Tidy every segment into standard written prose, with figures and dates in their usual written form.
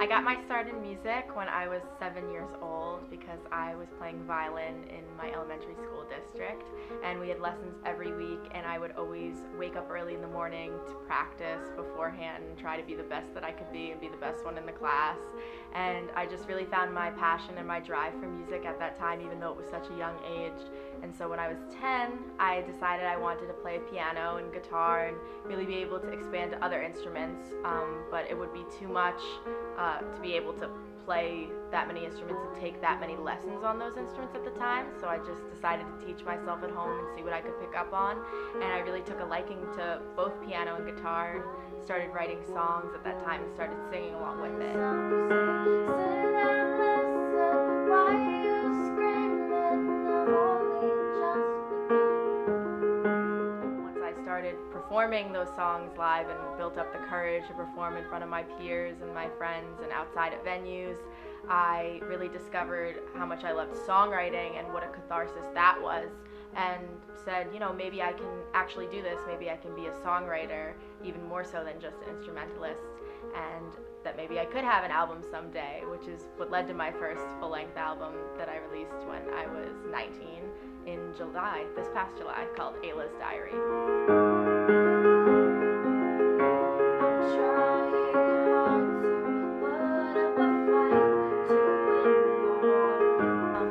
got my start in music when I was 7 years old because I was playing violin in my elementary school district, and we had lessons every week, and I would always wake up early in the morning to practice beforehand and try to be the best that I could be and be the best one in the class. And I just really found my passion and my drive for music at that time, even though it was such a young age. And so when I was 10, I decided I wanted to play piano and guitar and really be able to expand to other instruments, but it would be too much to be able to play that many instruments and take that many lessons on those instruments at the time. So I just decided to teach myself at home and see what I could pick up on. And I really took a liking to both piano and guitar and started writing songs at that time and started singing along with it. Performing those songs live and built up the courage to perform in front of my peers and my friends and outside at venues, I really discovered how much I loved songwriting and what a catharsis that was, and said, you know, maybe I can actually do this, maybe I can be a songwriter, even more so than just an instrumentalist, and that maybe I could have an album someday, which is what led to my first full-length album that I released when I was 19 in July, this past July, called Ayla's Diary.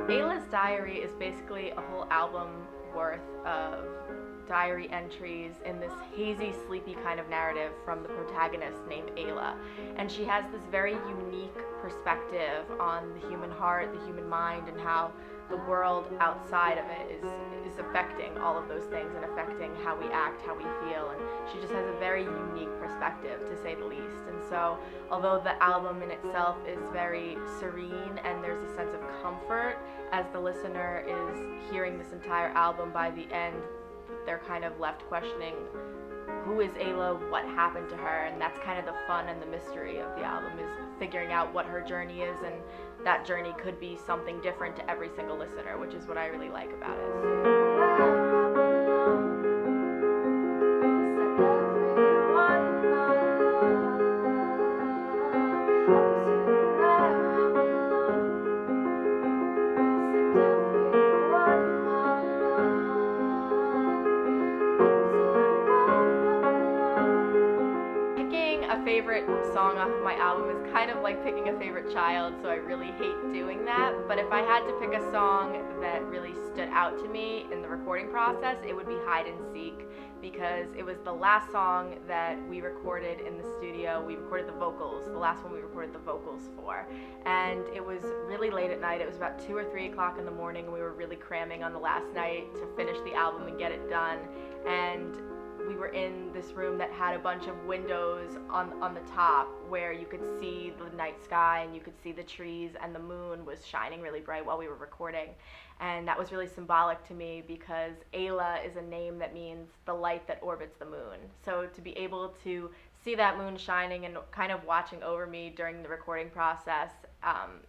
Ayla's Diary is basically a whole album worth of diary entries in this hazy, sleepy kind of narrative from the protagonist named Ayla. And she has this very unique perspective on the human heart, the human mind, and how the world outside of it is affecting all of those things and affecting how we act, how we feel, and she just has a very unique perspective, to say the least. And so, although the album in itself is very serene and there's a sense of comfort, as the listener is hearing this entire album, by the end they're kind of left questioning, who is Ayla, what happened to her? And that's kind of the fun and the mystery of the album, is figuring out what her journey is, and that journey could be something different to every single listener, which is what I really like about it. A favorite song off of my album is kind of like picking a favorite child, so I really hate doing that. But if I had to pick a song that really stood out to me in the recording process, it would be Hide and Seek, because it was the last song that we recorded in the studio. We recorded the vocals, the last one we recorded the vocals for. And it was really late at night. It was about 2 or 3 o'clock in the morning, and we were really cramming on the last night to finish the album and get it done. And we were in this room that had a bunch of windows on the top where you could see the night sky and you could see the trees, and the moon was shining really bright while we were recording. And that was really symbolic to me, because Ayla is a name that means the light that orbits the moon. So to be able to see that moon shining and kind of watching over me during the recording process,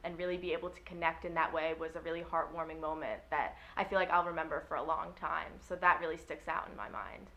and really be able to connect in that way, was a really heartwarming moment that I feel like I'll remember for a long time. So that really sticks out in my mind.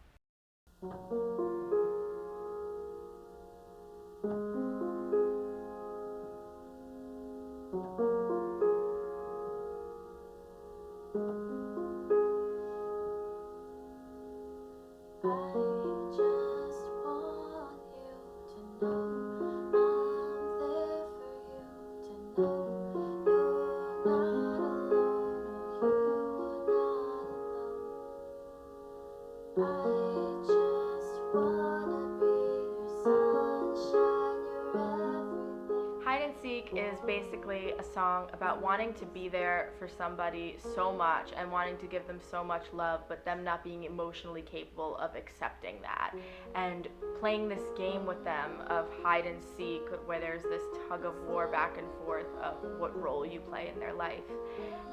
Hide and Seek is basically a song about wanting to be there for somebody so much and wanting to give them so much love, but them not being emotionally capable of accepting that. And playing this game with them of hide and seek, where there's this tug of war back and forth of what role you play in their life.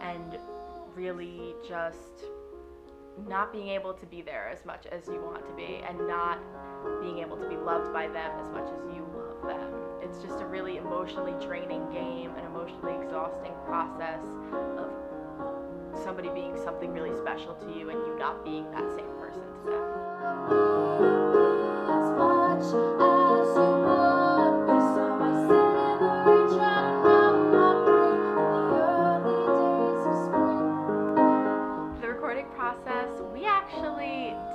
And really just not being able to be there as much as you want to be, and not being able to be loved by them as much as you love them. It's just a really emotionally draining game, an emotionally exhausting process of somebody being something really special to you and you not being that same person to them. As much as you want me, so I sit in the rain.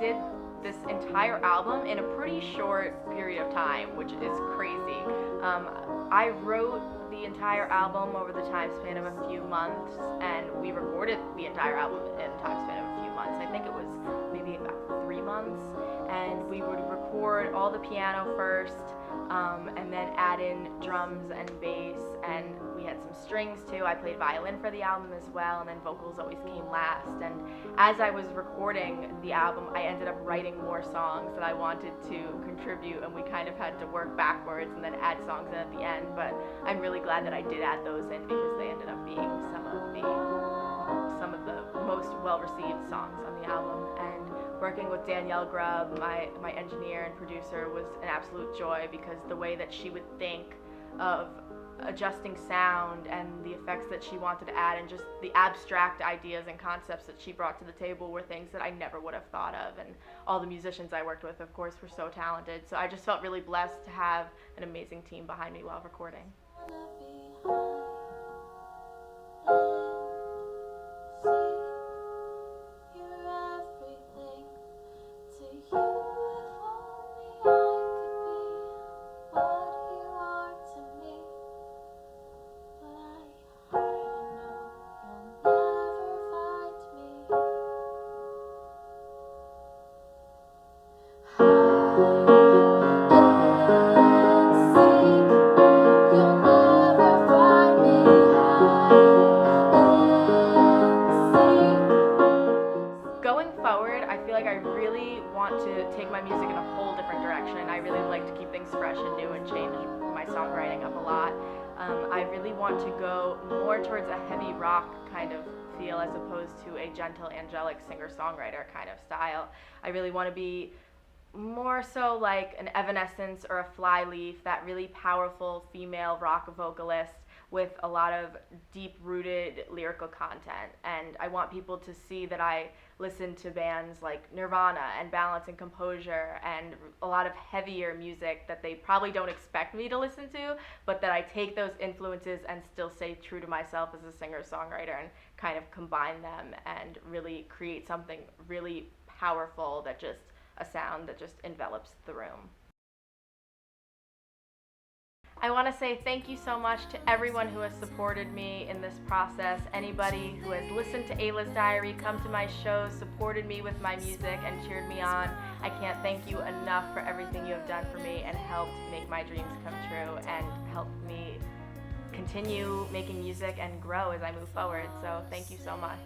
did this entire album in a pretty short period of time, which is crazy. I wrote the entire album over the time span of a few months, and we recorded the entire album in a time span of a few months. I think it was maybe about 3 months, and we would record all the piano first, and then add in drums and bass, and we had some strings too. I played violin for the album as well, and then vocals always came last. And as I was recording the album, I ended up writing more songs that I wanted to contribute, and we kind of had to work backwards and then add songs in at the end. But I'm really glad that I did add those in, because they ended up being some of the most well-received songs on the album. And working with Danielle Grubb, my engineer and producer, was an absolute joy, because the way that she would think of adjusting sound and the effects that she wanted to add, and just the abstract ideas and concepts that she brought to the table, were things that I never would have thought of. And all the musicians I worked with, of course, were so talented. So I just felt really blessed to have an amazing team behind me while recording. Going forward, I feel like I really want to take my music in a whole different direction. I really like to keep things fresh and new and change my songwriting up a lot. I really want to go more towards a heavy rock kind of feel, as opposed to a gentle, angelic singer-songwriter kind of style. I really want to be more so like an Evanescence or a Flyleaf, that really powerful female rock vocalist with a lot of deep-rooted lyrical content. And I want people to see that I listen to bands like Nirvana and Balance and Composure, and a lot of heavier music that they probably don't expect me to listen to, but that I take those influences and still stay true to myself as a singer-songwriter, and kind of combine them and really create something really powerful, that just a sound that just envelops the room. I want to say thank you so much to everyone who has supported me in this process. Anybody who has listened to Ayla's Diary, come to my shows, supported me with my music, and cheered me on. I can't thank you enough for everything you have done for me and helped make my dreams come true, and helped me continue making music and grow as I move forward. So thank you so much.